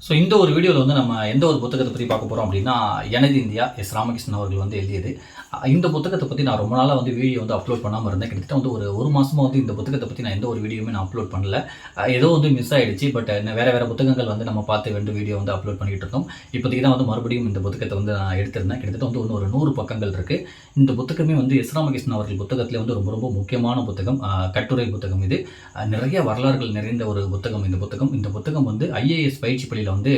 So இந்த ஒரு வீடியோவில் வந்து நம்ம எந்த ஒரு புத்தகத்தை பற்றி பார்க்க போகிறோம் அப்படின்னா, எனது இந்தியா எஸ். ராமகிருஷ்ணன் அவர்கள் வந்து எழுதியது. இந்த புத்தகத்தை பற்றி நான் ரொம்ப நாளாக வந்து வீடியோ வந்து அப்லோட் பண்ணாமல் இருந்தேன். கிட்டத்தட்ட வந்து ஒரு மாதமாக வந்து இந்த புத்தகத்தை பற்றி நான் எந்த ஒரு வீடியோவுமே நான் அப்லோட் பண்ணல. ஏதோ வந்து மிஸ் ஆகிடுச்சு. பட் வேறு புத்தகங்கள் வந்து நம்ம பார்த்து வீடியோ வந்து அப்லோட் பண்ணிகிட்டு இருந்தோம். இப்போதைக்கு தான் வந்து மறுபடியும் இந்த புத்தகத்தை வந்து நான் எடுத்திருந்தேன். கிட்டத்தட்ட வந்து ஒரு 100 பக்கங்கள் இருக்குது. இந்த புத்தகமே வந்து எஸ். ராமகிருஷ்ணன் அவர்கள் புத்தகத்திலே வந்து ரொம்ப ரொம்ப முக்கியமான புத்தகம். கட்டுரை புத்தகம் இது. நிறைய வரலாறுகள் நிறைந்த ஒரு புத்தகம் இந்த புத்தகம். இந்த புத்தகம் வந்து ஐஏஎஸ் பயிற்சி பள்ளியில் வந்து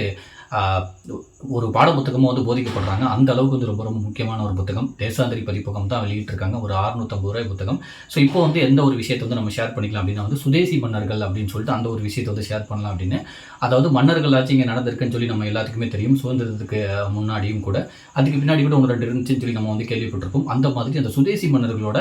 ஒரு பாட புத்தகமும் வந்து போதிக்கப்படுறாங்க. அந்த அளவுக்கு வந்து ரொம்ப ரொம்ப முக்கியமான ஒரு புத்தகம். தேசாந்திரி பதிப்பகம் தான் வெளியிட்டிருக்காங்க. ஒரு 650 ரூபாய் புத்தகம். ஸோ இப்போ வந்து எந்த ஒரு விஷயத்தை வந்து நம்ம ஷேர் பண்ணிக்கலாம் அப்படின்னா வந்து சுதேசி மன்னர்கள் அப்படின்னு சொல்லிட்டு அந்த ஒரு விஷயத்தை வந்து ஷேர் பண்ணலாம் அப்படின்னு. அதாவது மன்னர்கள் ஆட்சி இங்கே நடந்திருக்குன்னு சொல்லி நம்ம எல்லாத்துக்குமே தெரியும். சுதந்திரத்துக்கு முன்னாடியும் கூட, அதுக்கு பின்னாடி கூட 1-2 இருந்துச்சுன்னு சொல்லி நம்ம வந்து கேள்விப்பட்டிருப்போம். அந்த மாதிரி அந்த சுதேசி மன்னர்களோட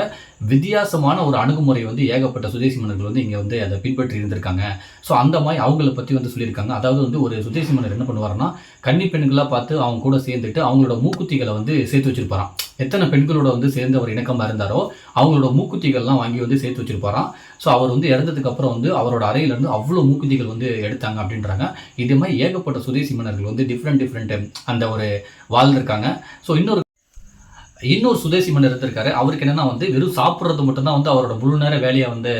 வித்தியாசமான ஒரு அணுகுமுறை வந்து ஏகப்பட்ட சுதேசி மன்னர்கள் வந்து இங்கே வந்து அதை பின்பற்றி இருந்திருக்காங்க. ஸோ அந்த மாதிரி அவங்கள பற்றி வந்து சொல்லியிருக்காங்க. அதாவது வந்து ஒரு சுதேசி மன்னர் என்ன பண்ணுவாருன்னா, கன்னி பெண்களாக பார்த்து அவங்க கூட சேர்ந்துட்டு அவங்களோட மூக்குத்திகளை வந்து சேர்த்து வச்சிருப்பாராம். எத்தனை பெண்களோட வந்து சேர்ந்து அவர் இணக்கமாக இருந்தாரோ அவங்களோட மூக்குத்திகள்லாம் வாங்கி வந்து சேர்த்து வச்சிருப்பாராம். ஸோ அவர் வந்து இறந்ததுக்கு அப்புறம் வந்து அவரோட அறையிலேருந்து அவ்வளோ மூக்குத்திகள் வந்து எடுத்தாங்க அப்படின்றாங்க. இதே மாதிரி ஏகப்பட்ட சுதேசி மன்னர்கள் வந்து டிஃப்ரெண்ட் அந்த ஒரு வாழ்ந்திருக்காங்க. ஸோ இன்னொரு சுதேசி மன்னர் இருந்திருக்காரு. அவருக்கு என்னன்னா வந்து வெறும் சாப்பிட்றது மட்டும்தான் வந்து அவரோட முழு நேர வேலையை வந்து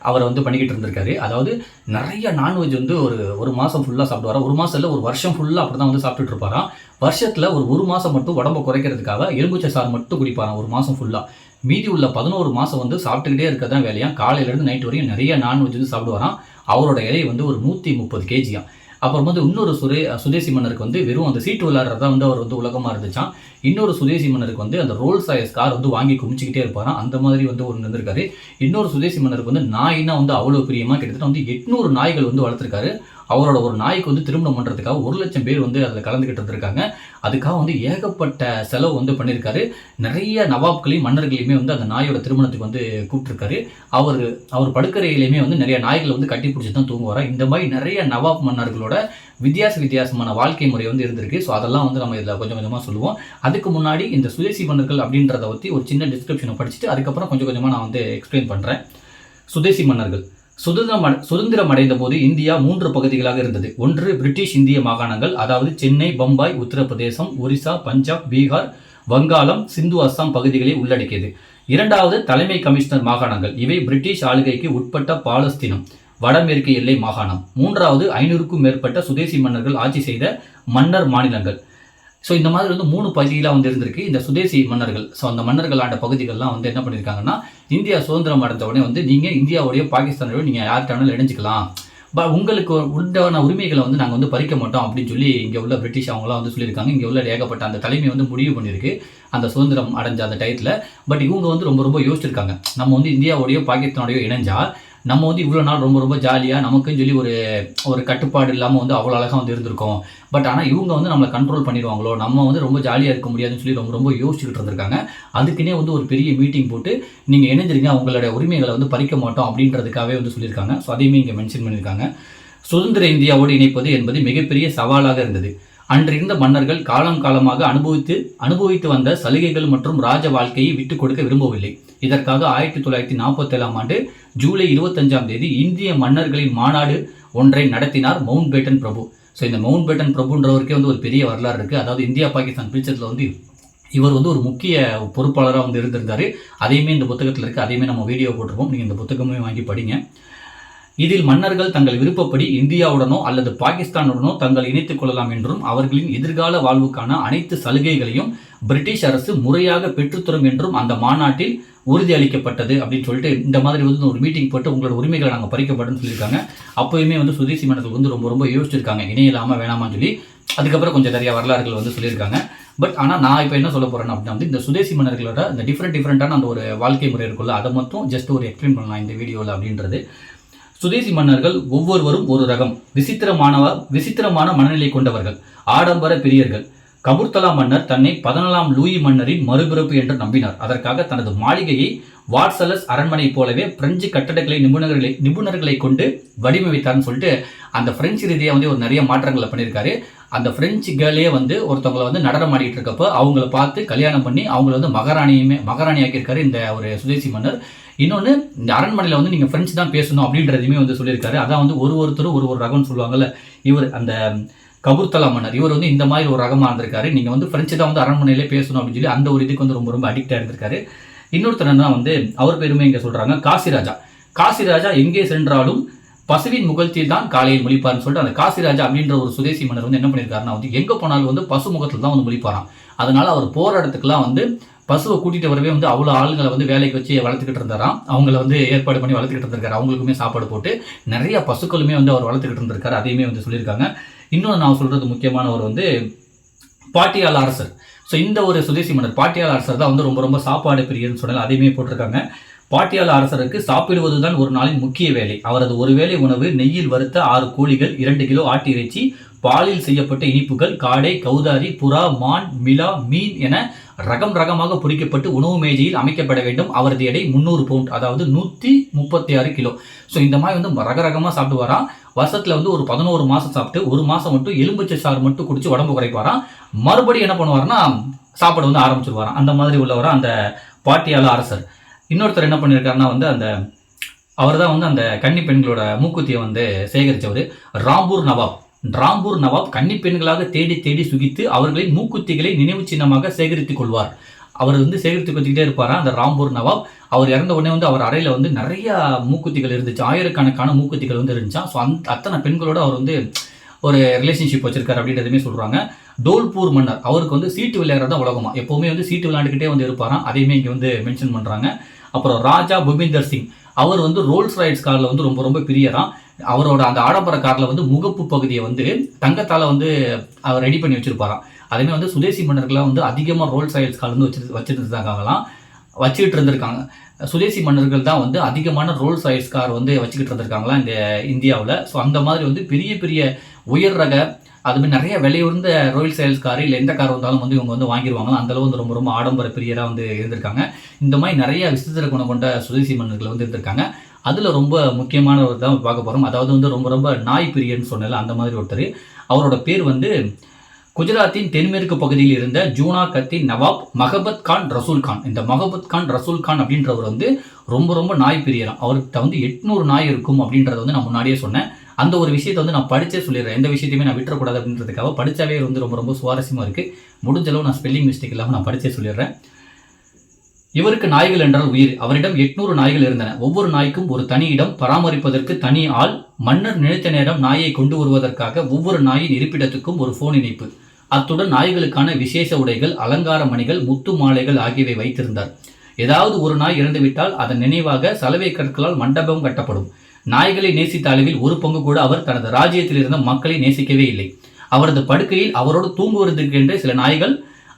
அவர் வந்து பண்ணிக்கிட்டு இருந்திருக்காரு. அதாவது நிறைய நான்வெஜ் வந்து ஒரு மாதம் ஃபுல்லாக சாப்பிடுவாராம். ஒரு மாதம் இல்லை, ஒரு வருஷம் ஃபுல்லாக அப்படி தான் வந்து சாப்பிட்டுட்டு இருப்பாராம். வருஷத்தில் ஒரு மாதம் மட்டும் உடம்பை குறைக்கிறதுக்காக எலுமிச்சை சாறு மட்டும் குடிப்பாராம் ஒரு மாதம் ஃபுல்லாக. மீதி உள்ள 11 மாதம் வந்து சாப்பிட்டுக்கிட்டே இருக்க தான் வேலையாக. காலையிலேருந்து நைட் வரையும் நிறைய நான்வெஜ் வந்து சாப்பிடுவாராம். அவரோட எடை வந்து ஒரு 130 கேஜியாம். அப்புறம் வந்து இன்னொரு சுதேசி மன்னருக்கு வந்து வெறும் அந்த சீட்டு விளையாடுறதா வந்து அவர் வந்து உலகமாக இருந்துச்சான். இன்னொரு சுதேசி மன்னருக்கு வந்து அந்த ரோல்ஸ் ராய்ஸ் கார் வந்து வாங்கி குமிச்சிக்கிட்டே இருப்பாராம். அந்த மாதிரி வந்து ஒன்று இருந்திருக்காரு. இன்னொரு சுதேசி மன்னருக்கு வந்து நாய்னா வந்து அவ்வளோ பிரியமாக கிட்டத்தட்ட வந்து 800 நாய்கள் வந்து வளர்த்துருக்காரு. அவரோட ஒரு நாய்க்கு வந்து திருமணம் பண்ணுறதுக்காக 1 லட்சம் பேர் வந்து அதில் கலந்துக்கிட்டு இருந்திருக்காங்க. அதுக்காக வந்து ஏகப்பட்ட செலவு வந்து பண்ணியிருக்காரு. நிறைய நவாப்களையும் மன்னர்களையுமே வந்து அந்த நாயோட திருமணத்துக்கு வந்து கூப்பிட்டுருக்காரு. அவர் படுக்கறையிலையுமே வந்து நிறைய நாய்களை வந்து கட்டி பிடிச்சி தான் தூங்குவாரா. இந்த மாதிரி நிறைய நவாப் மன்னர்களோட வித்தியாசமான வாழ்க்கை முறை வந்து இருந்திருக்கு. ஸோ அதெல்லாம் வந்து நம்ம இதில் கொஞ்சம் கொஞ்சமாக சொல்லுவோம். அதுக்கு முன்னாடி இந்த சுதேசி மன்னர்கள் அப்படின்றத பற்றி ஒரு சின்ன டிஸ்கிரிப்ஷனை படிச்சுட்டு அதுக்கப்புறம் கொஞ்சம் கொஞ்சமாக நான் வந்து எக்ஸ்பிளைன் பண்ணுறேன். சுதேசி மன்னர்கள் சுதந்திரம் அடைந்த போது இந்தியா 3 பகுதிகளாக இருந்தது. ஒன்று பிரிட்டிஷ் இந்திய மாகாணங்கள், அதாவது சென்னை, பம்பாய், உத்தரப்பிரதேசம், ஒரிசா, பஞ்சாப், பீகார், வங்காளம், சிந்து, அஸ்ஸாம் பகுதிகளை உள்ளடக்கியது. இரண்டாவது தலைமை கமிஷனர் மாகாணங்கள். இவை பிரிட்டிஷ் ஆளுகைக்கு உட்பட்ட பாலஸ்தீனம், வடமேற்கு எல்லை மாகாணம். மூன்றாவது 500க்கும் மேற்பட்ட சுதேசி மன்னர்கள் ஆட்சி செய்த மன்னர் மாநிலங்கள். ஸோ இந்த மாதிரி வந்து 3 பகுதிகளாக வந்து இருந்திருக்கு இந்த சுதேசி மன்னர்கள். ஸோ அந்த மன்னர்கள் ஆண்ட பகுதிகள்லாம் வந்து என்ன பண்ணியிருக்காங்கன்னா, இந்தியா சுதந்திரம் அடைந்த உடனே வந்து நீங்கள் இந்தியாவுடைய பாகிஸ்தானோட நீங்கள் யார்கிட்ட இணைஞ்சிக்கலாம், உங்களுக்கு உண்டான உரிமைகளை வந்து நாங்கள் வந்து பறிக்க மாட்டோம் அப்படின்னு சொல்லி இங்கே உள்ள பிரிட்டிஷ் அவங்களாம் வந்து சொல்லியிருக்காங்க. இங்கே உள்ள ஏகப்பட்ட அந்த தலைமை வந்து முடிவு பண்ணியிருக்கு அந்த சுதந்திரம் அடைஞ்ச அந்த டயத்தில். பட் இவங்க வந்து ரொம்ப யோசிச்சிருக்காங்க. நம்ம வந்து இந்தியாவோடையோ பாகிஸ்தானோடையோ இணைஞ்சா நம்ம வந்து இவ்வளோ நாள் ரொம்ப ஜாலியாக நமக்குன்னு சொல்லி ஒரு கட்டுப்பாடு இல்லாமல் வந்து அவ்வளோ அழகாக வந்து இருந்திருக்கோம். பட் ஆனால் இவங்க வந்து நம்மளை கண்ட்ரோல் பண்ணிடுவாங்களோ, நம்ம வந்து ரொம்ப ஜாலியாக இருக்க முடியாதுன்னு சொல்லி ரொம்ப யோசிச்சுக்கிட்டு இருந்திருக்காங்க. அதுக்குன்னே வந்து ஒரு பெரிய மீட்டிங் போட்டு நீங்கள் இணைஞ்சிருங்க, அவங்களோட உரிமைகளை வந்து பறிக்க மாட்டோம் அப்படின்றதுக்காகவே வந்து சொல்லியிருக்காங்க. ஸோ அதையுமே இங்கே மென்ஷன் பண்ணியிருக்காங்க. சுதந்திர இந்தியாவோடு இணைப்பது என்பது மிகப்பெரிய சவாலாக இருந்தது. அன்றிருந்த மன்னர்கள் காலமாக அனுபவித்து வந்த சலுகைகள் மற்றும் ராஜ வாழ்க்கையை விட்டுக் கொடுக்க விரும்பவில்லை. இதற்காக 1947ஆம் ஆண்டு ஜூலை 25ஆம் தேதி இந்திய மன்னர்களின் மாநாடு ஒன்றை நடத்தினார் மவுண்ட் பேட்டன் பிரபு. ஸோ இந்த மவுண்ட் பேட்டன் பிரபுன்றவருக்கே வந்து ஒரு பெரிய வரலாறு இருக்குது. அதாவது இந்தியா பாகிஸ்தான் பிரிச்சதில் வந்து இவர் வந்து ஒரு முக்கிய பொறுப்பாளராக வந்து இருந்திருந்தார். அதையுமே இந்த புத்தகத்தில் இருக்குது. அதையுமே நம்ம வீடியோ போட்டிருப்போம். நீங்கள் இந்த புத்தகமே வாங்கி படிங்க. இதில் மன்னர்கள் தங்கள் விருப்பப்படி இந்தியாவுடனோ அல்லது பாகிஸ்தானுடனோ தங்கள் இணைத்துக் கொள்ளலாம் என்றும் அவர்களின் எதிர்கால வாழ்வுக்கான அனைத்து சலுகைகளையும் பிரிட்டிஷ் அரசு முறையாக பெற்றுத்தரும் என்றும் அந்த மாநாட்டில் உறுதியளிக்கப்பட்டது அப்படின்னு சொல்லிட்டு இந்த மாதிரி வந்து ஒரு மீட்டிங் போட்டு உங்களோட உரிமைகளை நாங்கள் பறிக்கப்படும் சொல்லியிருக்காங்க. அப்போயுமே வந்து சுதேசி மன்னர்கள் வந்து ரொம்ப யோசிச்சிருக்காங்க, இணையலாமா வேணாமான்னு சொல்லி. அதுக்கப்புறம் கொஞ்சம் நிறைய வரலாறுகள் வந்து சொல்லியிருக்காங்க. பட் ஆனால் நான் இப்போ என்ன சொல்ல போகிறேன் அப்படின்னா வந்து இந்த சுதேசி மன்னர்களோட இந்த டிஃப்ரெண்டான அந்த ஒரு வாழ்க்கை முறை இருக்குல்ல, அதை மட்டும் ஜஸ்ட் ஒரு எக்ஸ்பிளைன் பண்ணலாம் இந்த வீடியோவில் அப்படின்றது. சுதேசி மன்னர்கள் ஒவ்வொருவரும் ஒரு ரகம், விசித்திரமான மனநிலை கொண்டவர்கள், ஆடம்பர பிரியர்கள். கபூர்தலா மன்னர் தன்னை 14ஆம் லூயி மன்னரின் மறுபிறப்பு என்று நம்பினார். அதற்காக தனது மாளிகையை வாட்சலஸ் அரண்மனை போலவே பிரெஞ்சு கட்டடக்கலை நிபுணர்களை கொண்டு வடிவமைத்தார்னு சொல்லிட்டு அந்த பிரெஞ்சு ரீதியாக வந்து ஒரு நிறைய மாற்றங்களை பண்ணியிருக்காரு. அந்த பிரெஞ்சு கேர்ளே வந்து ஒருத்தவங்களை வந்து நடனம் ஆடிட்டு இருக்கப்போ அவங்கள பார்த்து கல்யாணம் பண்ணி அவங்கள வந்து மகாராணி ஆக்கியிருக்காரு இந்த ஒரு சுதேசி மன்னர். இன்னொன்று, இந்த அரண்மனையில் வந்து நீங்கள் ஃப்ரெஞ்சு தான் பேசணும் அப்படின்றதையுமே வந்து சொல்லியிருக்காரு. அதான் வந்து ஒருத்தரும் ஒரு ரகம்னு சொல்லுவாங்கல்ல. இவர் அந்த கபூர்தலா மன்னர். இவர் வந்து இந்த மாதிரி ஒரு ரகமாக இருந்திருக்காரு. நீங்கள் வந்து பிரெஞ்சு தான் வந்து அரண்மனையிலே பேசணும் அப்படின்னு சொல்லி அந்த ஒரு இதுக்கு வந்து ரொம்ப ரொம்ப அடிக்டாக இருந்திருக்காரு. இன்னொருத்தர் தான் வந்து அவர் பேருமே இங்கே சொல்கிறாங்க, காசிராஜா. காசிராஜா எங்கே சென்றாலும் பசுவின் முகத்தில் தான் காலையில் முழிப்பார்னு சொல்லிட்டு அந்த காசிராஜா அப்படின்ற ஒரு சுதேசி மன்னர் வந்து என்ன பண்ணியிருக்காருன்னா வந்து எங்கே போனாலும் வந்து பசு முகத்தில் தான் வந்து முழிப்பாராம். அதனால அவர் போகிற இடத்துக்குலாம் வந்து பசுவை கூட்டிகிட்டு வரவே வந்து அவ்வளோ ஆளுங்களை வந்து வேலைக்கு வச்சு வளர்த்துக்கிட்டு இருந்தாராம். அவங்கள வந்து ஏற்பாடு பண்ணி வளர்த்துக்கிட்டு இருந்திருக்காரு. அவங்களுக்குமே சாப்பாடு போட்டு நிறைய பசுக்களுமே வந்து அவர் வளர்த்துக்கிட்டு இருந்திருக்காரு. அதையுமே வந்து சொல்லியிருக்காங்க. இன்னொன்று நான் சொல்கிறது முக்கியமானவர் வந்து பாட்டியால் அரசர். ஸோ இந்த ஒரு சுதேசி மன்னர் பாட்டியால் அரசர் தான் வந்து ரொம்ப ரொம்ப சாப்பாடு பிரியர்னு சொன்னால அதையுமே போட்டிருக்காங்க. பாட்டியால் அரசருக்கு சாப்பிடுவதுதான் ஒரு நாளின் முக்கிய வேலை. அவரது ஒரு வேளை உணவு நெய்யில் வறுத்த 6 கோழிகள், 2 கிலோ ஆட்டு இறைச்சி, பாலில் செய்யப்பட்ட இனிப்புகள், காடை, கௌதாரி, புறா, மான், மிலா, மீன் என ரகம் ரகமாக பொரிக்கப்பட்டு உணவு மேஜையில் அமைக்கப்பட வேண்டும். அவரது எடை 300 பவுண்ட், அதாவது 136 கிலோ. ஸோ இந்த மாதிரி வந்து ரகரகமாக சாப்பிடுவாராம். வருஷத்துல வந்து ஒரு 11 மாதம் சாப்பிட்டு 1 மாதம் மட்டும் எலும்புச்சை சாறு மட்டும் குடிச்சு உடம்பு குறைப்பாராம். மறுபடியும் என்ன பண்ணுவார்னா சாப்பாடு வந்து ஆரம்பிச்சிருவாராம். அந்த மாதிரி உள்ளவரா அந்த பாட்டியால அரசர். இன்னொருத்தர் என்ன பண்ணியிருக்காருன்னா வந்து அவர் தான் வந்து அந்த கன்னி பெண்களோட மூக்குத்தியை வந்து சேகரித்தவர். ராம்பூர் நவாப். ராம்பூர் நவாப் கன்னி பெண்களாக தேடி தேடி சுகித்து அவர்களின் மூக்குத்திகளை நினைவு சின்னமாக சேகரித்துக் கொள்வார். அவர் வந்து சேகரித்து வச்சுக்கிட்டே இருப்பாரா அந்த ராம்பூர் நவாப். அவர் இறந்த உடனே வந்து அவர் அறையில் வந்து நிறைய மூக்குத்திகள் இருந்துச்சு. ஆயிரக்கணக்கான மூக்குத்திகள் வந்து இருந்துச்சா. ஸோ அத்தனை பெண்களோட அவர் வந்து ஒரு ரிலேஷன்ஷிப் வச்சிருக்காரு அப்படின்றதுமே சொல்கிறாங்க. டோல்பூர் மன்னர். அவருக்கு வந்து சீட்டு விளையாடுறது தான் உலகமா. எப்போவுமே வந்து சீட்டு விளையாண்டுக்கிட்டே வந்து இருப்பாராம். அதையுமே இங்கே வந்து மென்ஷன் பண்ணுறாங்க. அப்புறம் ராஜா புபிந்தர் சிங். அவர் வந்து ரோல்ஸ் ராய்ஸ் காரில் வந்து ரொம்ப ரொம்ப பிரியராம். அவரோட அந்த ஆடம்பர காரில் வந்து முகப்பு பகுதியை வந்து தங்கத்தால் வந்து அவர் ரெடி பண்ணி வச்சிருப்பாராம். அதேமாதிரி வந்து சுதேசி மன்னர்கள்லாம் வந்து அதிகமாக ரோல்ஸ் ராய்ஸ் கார் வந்து வச்சுக்கிட்டு இருந்திருக்காங்க. சுதேசி மன்னர்கள் தான் வந்து அதிகமான ரோல்ஸ் ராய்ஸ் கார் வந்து வச்சுக்கிட்டு இருந்திருக்காங்களா இந்த இந்தியாவில். ஸோ அந்த மாதிரி வந்து பெரிய பெரிய உயர் ரக அதுமாதிரி நிறைய விலையுறந்த ரோயல் சேல்ஸ் கார் இல்லை எந்த கார் வந்தாலும் வந்து இவங்க வந்து வாங்கிடுவாங்களா. அந்தளவு வந்து ரொம்ப ரொம்ப ஆடம்பர பிரியராக வந்து இருந்திருக்காங்க. இந்த மாதிரி நிறைய விசித்திர குணம் கொண்ட சுதேசி மன்னர்கள் வந்து இருந்திருக்காங்க. அதில் ரொம்ப முக்கியமானவர் தான் பார்க்க போகிறோம். அதாவது வந்து ரொம்ப ரொம்ப நாய் பிரியர்னு சொன்னல அந்த மாதிரி ஒருத்தர். அவரோட பேர் வந்து குஜராத்தின் தென்மேற்கு பகுதியில் இருந்த ஜூனாகத்தின் நவாப் மஹபத் கான் ரசூல் கான். இந்த மஹபத் கான் ரசூல் கான் அப்படின்றவர் வந்து ரொம்ப ரொம்ப நாய் பிரியராம். அவர்கிட்ட வந்து 800 நாய் இருக்கும் அப்படின்றத வந்து நான் முன்னாடியே சொன்னேன். அந்த ஒரு விஷயத்தை வந்து நான் படித்தே சொல்லிடுறேன். எந்த விஷயத்தையுமே நான் விட்டுறக்கூடாது அப்படின்றதுக்காக படித்தாவே வந்து ரொம்ப ரொம்ப சுவாரஸ்யமாக இருக்குது. முடிஞ்சளவு நான் ஸ்பெல்லிங் மிஸ்டேக் இல்லாமல் நான் படித்தே சொல்லிடுறேன். இவருக்கு நாய்கள் என்றால் உயிர். அவரிடம் 800 நாய்கள் இருந்தன. ஒவ்வொரு நாய்க்கும் ஒரு தனி இடம், பராமரிப்பதற்கு தனி ஆள். மன்னர் நினைத்த நேரம் நாயை கொண்டு வருவதற்காக ஒவ்வொரு நாயின் இருப்பிடத்துக்கும் ஒரு போன் இணைப்பு. அத்துடன் நாய்களுக்கான விசேஷ உடைகள், அலங்கார மணிகள், முத்து மாலைகள் ஆகியவை வைத்திருந்தார். ஏதாவது ஒரு நாய் இறந்துவிட்டால் அதன் நினைவாக சலவை கற்களால் மண்டபம் கட்டப்படும். நாய்களை நேசித்த அளவில் ஒரு பங்கு கூட அவர் தனது ராஜ்யத்தில் இருந்த மக்களை நேசிக்கவே இல்லை. அவரது படுக்கையில் அவரோடு தூங்குவதற்கென்று சில நாய்கள்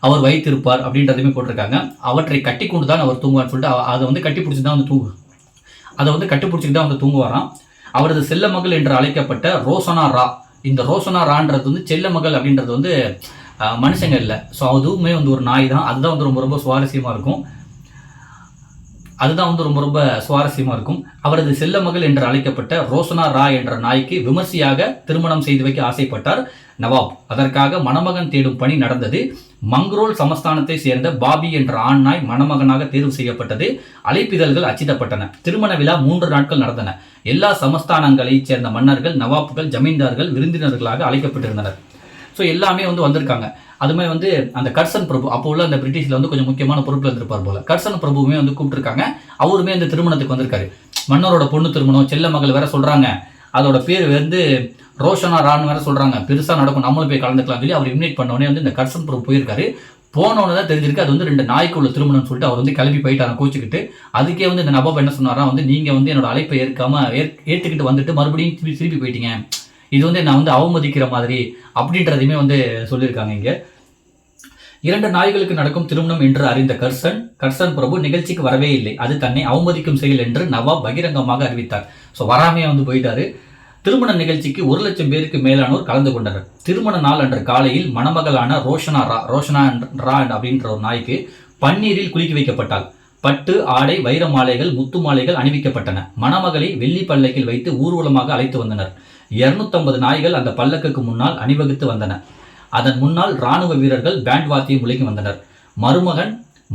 அவர் வைத்திருப்பார் அப்படின்றதுமே போட்டிருக்காங்க. அவற்றை கட்டி கொண்டு தான் அவர் தூங்குவார்னு சொல்லிட்டு அதை வந்து கட்டி பிடிச்சி தான் வந்து அதை வந்து கட்டி பிடிச்சிட்டு தான் வந்து தூங்குவாராம். அவரது செல்ல மகள் என்று அழைக்கப்பட்ட ரோசனா ரா. இந்த ரோசனா ரான்றது வந்து செல்ல மகள் அப்படின்றது வந்து மனுஷங்க இல்லை. ஸோ அதுவுமே வந்து ஒரு நாய் தான். அதுதான் வந்து ரொம்ப ரொம்ப சுவாரஸ்யமாக இருக்கும். அவரது செல்ல மகள் என்று அழைக்கப்பட்ட ரோசனா ரா என்ற நாய்க்கு விமர்சையாக திருமணம் செய்து வைக்க ஆசைப்பட்டார் நவாப். அதற்காக மணமகன் தேடும் பணி நடந்தது. மங்ரோல் சமஸ்தானத்தை சேர்ந்த பாபி என்ற ஆண் நாய் மணமகனாக தேர்வு செய்யப்பட்டது. அழைப்பிதழ்கள் அச்சிடப்பட்டன. திருமண விழா 3 நாட்கள் நடந்தன. எல்லா சமஸ்தானங்களைச் சேர்ந்த மன்னர்கள், நவாப்புகள், ஜமீன்தார்கள் விருந்தினர்களாக அழைக்கப்பட்டிருந்தனர். ஸோ எல்லாமே வந்து வந்திருக்காங்க. அதுமாதிரி வந்து அந்த கர்சன் பிரபு அப்போ உள்ள அந்த பிரிட்டிஷில் வந்து கொஞ்சம் முக்கியமான பொறுப்பில் இருந்திருப்பார் போல. கர்சன் பிரபுவுமே வந்து கூப்பிட்டுருக்காங்க. அவருமே அந்த திருமணத்துக்கு வந்திருக்காரு. மன்னரோட பொண்ணு திருமணம், செல்ல மகள் வேற சொல்கிறாங்க. அதோட பேர் வந்து ரோஷனா ரான் வேற சொல்கிறாங்க. பெருசாக நடக்கும், நம்மளும் போய் கலந்துக்கலாம் சொல்லி அவர் இன்வைட் பண்ணோடனே வந்து இந்த கர்சன் பிரபு போயிருக்காரு. போனோன்னு தான் தெரிஞ்சிருக்கு அது வந்து 2 நாய்க்கு உள்ள திருமணம்னு சொல்லிட்டு அவர் வந்து கிளம்பி போயிட்டாங்க கோச்சிக்கிட்டு. அதுக்கே வந்து இந்த நவாப் என்ன சொன்னாரா வந்து நீங்கள் வந்து என்னோட அழைப்பை ஏற்றுக்கிட்டு வந்துட்டு மறுபடியும் திருப்பி போயிட்டீங்க. இது வந்து நான் வந்து அவமதிக்கிற மாதிரி அப்படின்றதையுமே வந்து சொல்லியிருக்காங்க. இங்கே 2 நாய்களுக்கு நடக்கும் திருமணம் என்று அறிந்த கர்சன் பிரபு நிகழ்ச்சிக்கு வரவே இல்லை. அது தன்னை அவமதிக்கும் செயல் என்று நவாப் பகிரங்கமாக அறிவித்தார். ஸோ வராமையே வந்து போயிட்டாரு. திருமண நிகழ்ச்சிக்கு 1,00,000 பேருக்கு மேலானோர் கலந்து கொண்டனர். திருமண நாள் அன்று காலையில் மணமகளான ரோஷனா ரா அப்படின்ற ஒரு நாய்க்கு பன்னீரில் குளிக்க வைக்கப்பட்டாள். பட்டு ஆடை, வைர மாலைகள், முத்து மாலைகள் அணிவிக்கப்பட்டன. மணமகளை வெள்ளி பல்லக்கில் வைத்து ஊர்வலமாக அழைத்து வந்தனர். 250 நாய்கள் அந்த பல்லக்குக்கு முன்னால் அணிவகுத்து வந்தன. அதன் முன்னால் இராணுவ வீரர்கள் பேண்ட் வாத்தியம் முழங்கி வந்தனர்.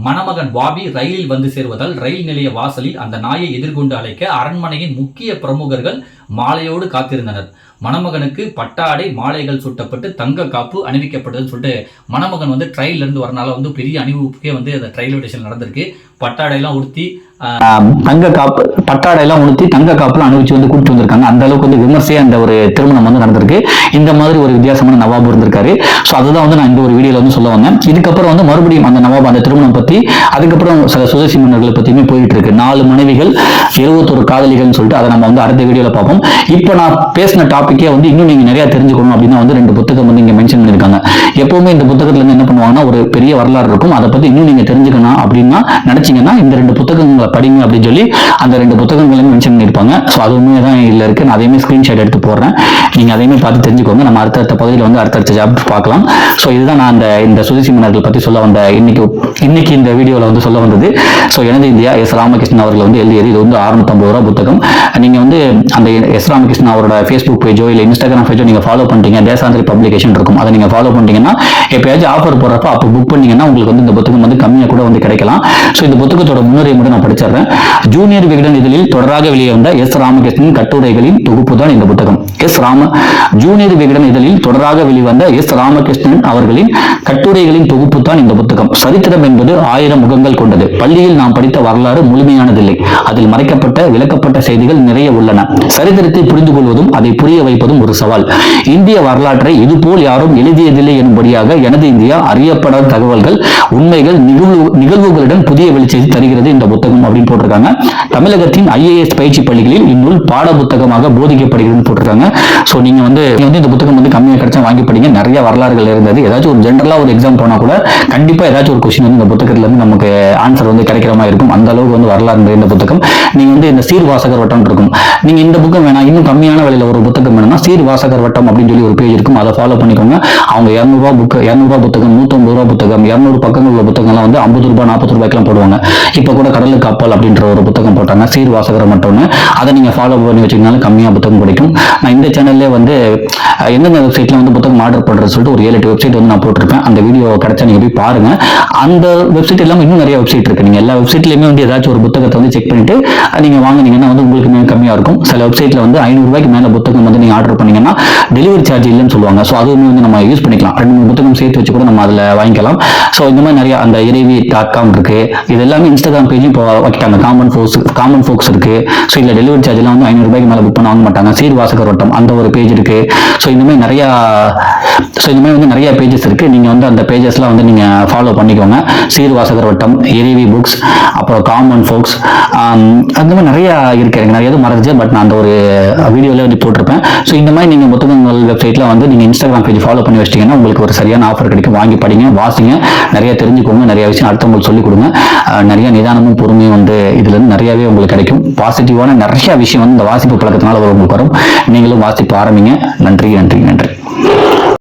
மணமகன் பாபி ரயிலில் வந்து சேர்வதால் ரயில் நிலைய வாசலில் அந்த நாயை எதிர்கொண்டு அழைக்க அரண்மனையின் முக்கிய பிரமுகர்கள் மாலையோடு காத்திருந்தனர். மணமகனுக்கு பட்டாடை மாலைகள் சூட்டப்பட்டு தங்க காப்பு அணிவிக்கப்பட்டதுன்னு சொல்லிட்டு மணமகன் வந்து ட்ரையல்ல இருந்து வரனால வந்து பெரிய அணிவகுப்புக்கே வந்து அந்த ரயில்வே ஸ்டேஷன் நடந்திருக்கு. பட்டாடையெல்லாம் உடுத்தி தங்க காப்பு பட்டாடையெல்லாம் உடுத்தி தங்க காப்புல அணிவிச்சு வந்து கூப்பிட்டு வந்திருக்காங்க. அந்த அளவுக்கு வந்து விமர்சையா அந்த ஒரு திருமணம் வந்து நடந்திருக்கு. இந்த மாதிரி ஒரு வித்தியாசமான நவாப் இருந்திருக்காரு. ஸோ அதுதான் வந்து நான் இந்த ஒரு வீடியோல வந்து சொல்ல வந்தேன். இதுக்கப்புறம் வந்து மறுபடியும் அந்த நவாப் அந்த திருமணம் பத்தி அதுக்கப்புறம் சில சுதேசி மன்னர்களை பத்தியுமே போயிட்டு இருக்கு. 4 மனைவிகள் 71 காதலிகள்னு சொல்லிட்டு அதை நம்ம வந்து அடுத்த வீடியோல பார்ப்போம். இப்போ நான் பேசின டாபிக்கே வந்து இன்னும் நீங்க நிறைய தெரிஞ்சுக்கணும் அப்படின்னா வந்து 2 புத்தகம் வந்து இங்க மென்ஷன் பண்ணிருக்காங்க. எப்பவுமே இந்த புத்தகத்துல இருந்து என்ன பண்ணுவாங்கன்னா ஒரு பெரிய வரலாறு இருக்கும். அதை பத்தி இன்னும் நீங்க தெரிஞ்சுக்கணும் அப்படின்னா நினைச்சீங்கன்னா இந்த 2 புத்தகங்களை படிங்க அப்படின்னு சொல்லி அந்த 2 புத்தகங்களையும் மென்ஷன் பண்ணிருப்பாங்க. ஸோ அதுவுமே தான் இதுல இருக்கு. நான் அதையுமே ஸ்கிரீன்ஷாட் எடுத்து போடுறேன். நீங்க அதையுமே பார்த்து தெரிஞ்சுக்கோங்க. நம்ம அடுத்தடுத்த பகுதியில் வந்து அடுத்தடுத்த சாப்டர் பார்க்கலாம். ஸோ இதுதான் நான் இந்த சுதேசி மன்னர்கள் பத்தி சொல்ல வந்த இன்னைக்கு இந்த வீடியோல வந்து சொல்ல வந்தது. ஸோ எனது இந்தியா எஸ் ராமகிருஷ்ணன் அவர்கள் வந்து எழுதியது. இது வந்து 650 ரூபா புத்தகம். நீங்க வந்து அந்த எஸ் ராமகிருஷ்ணன் அவரோட ஃபேஸ்புக் பேஜோ இல்லை இன்ஸ்டாகிராம் பேஜோ நீங்க ஃபாலோ பண்ணிட்டீங்க, தேசாந்திரி பப்ளிகேஷன் இருக்கும், அதை நீங்க ஃபாலோ பண்ணிட்டீங்கன்னா எப்பயாச்சும் ஆஃபர் போடுறப்ப அப்போ புக் பண்ணீங்கன்னா உங்களுக்கு வந்து இந்த புத்தகம் வந்து கம்மியாக கூட வந்து கிடைக்கலாம். ஸோ இந்த புத்தகத்தோட முன்னுரை மட்டும் நான் படிச்சிடுறேன். ஜூனியர் விகடன் இதழில் தொடராக வெளிவந்த எஸ் ராமகிருஷ்ணன் கட்டுரைகளின் தொகுப்பு தான் இந்த புத்தகம். ஜூனியர் விகடன் இதழில் தொடராக வெளிவந்த எஸ் ராமகிருஷ்ணன் அவர்களின் கட்டுரைகளின் தொகுப்பு தான் இந்த புத்தகம். சரித்திரம் என்பது 1000 முகங்கள் கொண்டது. பள்ளியில் நாம் படித்த வரலாறு முழுமையானதில்லை. அதில் மறைக்கப்பட்ட விளக்கப்பட்ட செய்திகள் நிறைய உள்ளன. சரித்திரத்தை புரிந்து கொள்வதும் அதை புரிய வைப்பதும் ஒரு சவால். இந்திய வரலாற்றை இதுபோல் யாரும் எழுதியதில்லை எனும்படியாக எனது இந்தியா அறியப்படாத தகவல்கள், உண்மைகள், நிகழ்வுகளுடன் புதிய வெளிச்சத்தை தருகிறது இந்த புத்தகம் அப்படின்னு போட்டிருக்காங்க. தமிழகத்தின் IAS பயிற்சி பள்ளிகளில் இந்நூல் பாட புத்தகமாக போதிக்கப்படுகிறது போட்டிருக்காங்க. ஸோ நீங்க வந்து இந்த புத்தகம் வந்து கம்மியாக கிடைச்சா வாங்கி படிங்க. நிறைய வரலாறுகள் இருந்தது. ஏதாச்சும் ஒரு ஜென்ரலா ஒரு எக்ஸாம் போனா கூட கண்டிப்பா ஏதாச்சும் ஒரு கொஸ்டின் வந்து இந்த புத்தகத்துல இருந்து நமக்கு ஆன்சர் வந்து கிடைக்கிற மாதிரி இருக்கும். அந்த அளவுக்கு வந்து வரலாறு நிறைந்த புத்தகம். நீங்க வந்து இந்த சீர்வாசகர் வட்டம் இருக்கும். நீங்க இந்த புக்கம் வேணா இன்னும் கம்மியான விலையில ஒரு புத்தகம் வேணும்னா சீர்வாசகர் வட்டம் அப்படின்னு சொல்லி ஒரு பேஜ் இருக்கும். அதை ஃபாலோ பண்ணிக்கோங்க. அவங்க 200 ரூபா புத்தகம், 150 ரூபா புத்தகம், 200 பக்கங்கள் உள்ள புத்தகம்லாம் வந்து 50 ரூபாய் 40 ரூபாய்க்குலாம் போடுவாங்க. இப்போ கூட கடலுக்கு கப்பல் அப்படின்ற ஒரு புத்தகம் போட்டாங்க, சீர்வாசகர் மட்டும்னு. அதை நீங்க ஃபாலோ பண்ணி வச்சுக்கினாலும் கம்மியா புத்தகம் கிடைக்கும். நான் இந்த சேனல்ல வந்து எந்தெந்த வெப்சைட்ல வந்து புத்தகம் ஆர்டர் பண்றது சொல்லிட்டு ஒரு 7-8 வெப்சைட் வந்து நான் போட்டிருப்பேன். அந்த வீடியோ கிடைச்சா நீங்க போய் பாருங்க. அந்த வெப்சைட் எல்லாம் இன்னும் நிறைய வெப்சைட் இருக்கு. நீங்க எல்லா வெப்சைட்லயுமே வந்து ஏதாச்சும் ஒரு புத்தகத்தை வந்து செக் பண்ணிட்டு நீங்க வாங்குனீங்கன்னா வந்து உங்களுக்கு மிக கம்மியா இருக்கும். சில வெப்சைட்ல வந்து 500 ரூபாய்க்கு மேல புத்தகம் வந்து நீங்க ஆர்டர் பண்ணீங்கன்னா டெலிவரி சார்ஜ் இல்லைன்னு சொல்லுவாங்க. ஸோ அதுவுமே வந்து நம்ம யூஸ் பண்ணிக்கலாம். 2-3 புத்தகம் சேர்த்து வச்சு கூட நம்ம அதில் வாங்கிக்கலாம். ஸோ இந்த மாதிரி நிறைய அந்த iravy.com இருக்கு. இது எல்லாமே இன்ஸ்டாகிராம் பேஜும் இப்போ வைக்கிட்டாங்க. காமன் ஃபோக்ஸ் இருக்கு. ஸோ இல்லை டெலிவரி சார்ஜ் எல்லாம் வந்து 500 ரூபாய்க்கு மேலே புக் பண்ண வாங்க மாட்டாங்க. சீர்வாசகர் வட்டம் அந்த ஒரு பேஜ் இருக்கு. ஸோ இந்த மாதிரி வந்து நிறைய பேஜஸ் இருக்கு. நீங்க வந்து அந்த பேஜஸ்லாம் வந்து நீங்க ஃபாலோ பண்ணிக்கோங்க. சீர்வாசகர் வட்டம், iravy புக்ஸ், அப்புறம் காமன் ஃபோக்ஸ், அந்த மாதிரி நிறைய இருக்கு. எனக்கு நிறைய மறந்துச்சு, பட் நான் அந்த ஒரு வீடியோல வந்து போட்டிருப்பேன். ஸோ இந்த மாதிரி நீங்க புத்தகங்கள் வெப்சைட்ல வந்து நீங்க இன்ஸ்டாகிராம் பேஜ் ஃபாலோ பண்ணி வச்சிட்டீங்கன்னா உங்களுக்கு ஒரு சரியான ஆஃபர் கிடைக்கும். வாங்கி படிங்க, வாசிங்க, நிறைய தெரிஞ்சுக்கோங்க, நிறைய விஷயம் அடுத்தவங்களுக்கு சொல்லிக் கொடுங்க. நிறைய நிதானமும் பொறுமையும் வந்து இதுல இருந்து நிறையவே உங்களுக்கு கிடைக்கும். பாசிட்டிவான நிறைய விஷயம் வந்து இந்த வாசிப்பு பழக்கத்தினால உங்களுக்கு வரும். நீங்களும் வாசிப்பு ஆரம்பிங்க. நன்றி.